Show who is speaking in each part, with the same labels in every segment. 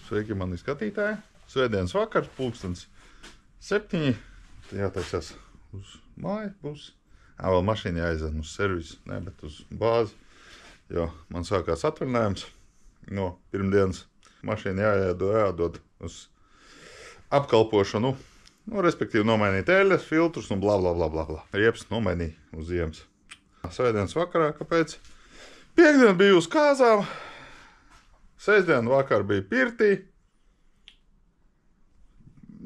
Speaker 1: Sveiki, mani skatītāji. Svētdienas vakars, 7:00. Jātaisās uz māju būs. Vēl mašīna jāizen uz servisu, ne, bet uz bāzi. Jo man sākās atvaļinājums no pirmdienas. Mašīna jādod uz apkalpošanu. Respektīvi nomainīt eļas, filtrus un bla bla bla bla. Riepas nomainīja uz ziemas. Svētdienas vakarā, kāpēc? Piektdien biju uz kāzām. Sestdien vakar bija pirtī.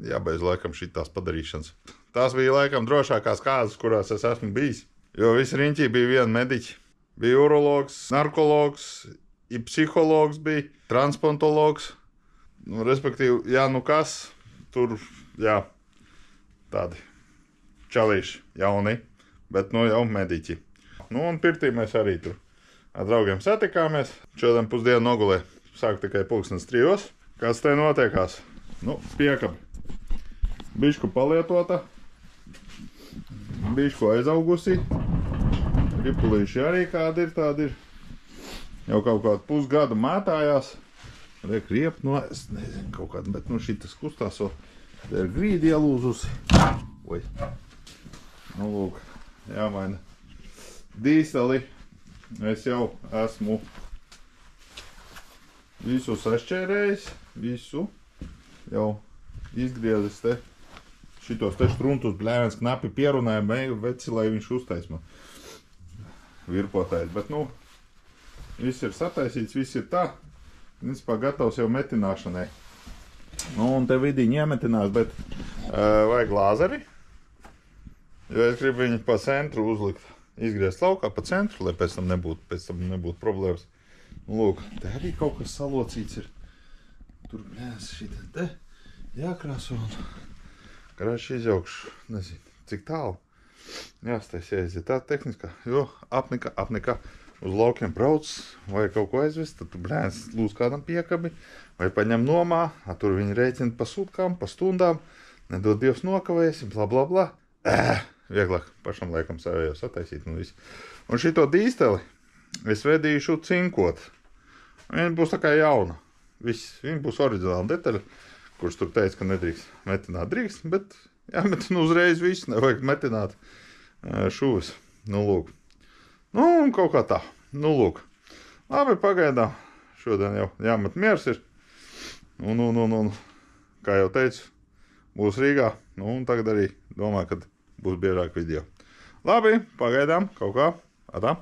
Speaker 1: Jābeidz laikam šitās padarīšanas. Tās bija laikam drošākās kāzas, kurās es esmu bijis. Jo visi riņķī bija viena mediķi. Bija urologs, narkologs, psihologs bija, transplantologs. Respektīvi, kas, tur, tādi čalīši jauni, bet jau mediķi. Un pirtī mēs arī tur ar draugiem satikāmies. Šodien pusdienu nogulē. Sāk tikai 3:00. Kas te notiekās? Piekabi. Bišku palietota. Bišku aizaugusi. Ripulīši arī kādi ir, tādi ir. Jau kaut kādu pusgadu mētājās. Riepa, es nezinu kaut kādu, bet šitas kustās vēl. Te ir grīdi ielūzusi. Oi. Lūk, jāmaina dīseli. Es jau esmu visu sašķērējis, visu jau izgriezis te. Šitos te štruntus blēvens knapi pierunāja meju veci, lai viņš uztais man virpotājs. Bet viss ir sataisīts, viss ir tā. Principā gatavs jau metināšanai. Un te vidiņi iemetinās, bet vajag lāzeri. Jo es gribu viņu pa centru uzlikt. Izgriezt laukā pa centru, lai pēc tam nebūtu problēmas. Lūk, te arī kaut kas salocīts ir. Tur blēs šitā te jākrāso un krāši izjaukšu. Nezinu, cik tālu. Jāstais jāiziet tā tehniskā, jo apnika uz laukiem brauc, vai kaut ko aizvest, tad tu blēs lūdz kādam piekabi, vai paņem nomā, tur viņi rēķina pa sutkām, pa stundām, nedod Dievs nokavēsim, bla bla bla. Vieglāk pašam laikam savējā sataisīt un visu. Un šito dīsteli es vedīšu cinkot. Viņa būs tā kā jauna. Viņa būs oriģināla detaļa, kurš tur teica, ka nedrīkst metināt. Drīkst, bet jāmetina uzreiz visu, nevajag metināt šūvis. Lūk. Un kaut kā tā. Lūk. Labi, pagaidām. Šodien jau jāmet miers ir. Un, kā jau teicu, būs Rīgā. Un tagad arī domāju, ka būs biežāk video. Labi, pagaidām, kaut kā. Atā.